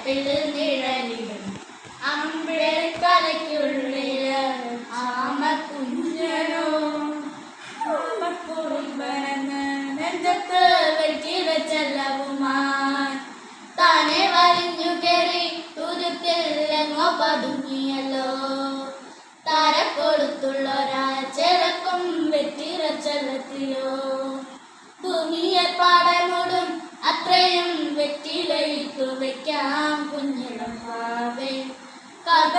കരപ്പിൽ നിഴലിടും അമ്പിളിക്കലയ്ക്കുള്ളില് ആമക്കുഞ്ഞനോ ആമക്കുറുമ്പനെന്ന് നെഞ്ചത്ത് വെട്ടിരച്ചെല്ലവുമാൻ താനെ വലിഞ്ഞു കയറി തുരുത്തില്ലെങ്ങോ പതുങ്ങിയല്ലോ താരക്കൊടുത്തുള്ളൊരാ ചെലക്കും വെട്ടിരച്ചെല്ലത്തിലോ ഭൂമിയെ പാടമൂടും അത്രയും വെറ്റിലയിക്കു വെക്കാം കുഞ്ഞിളം പാവേ കഥ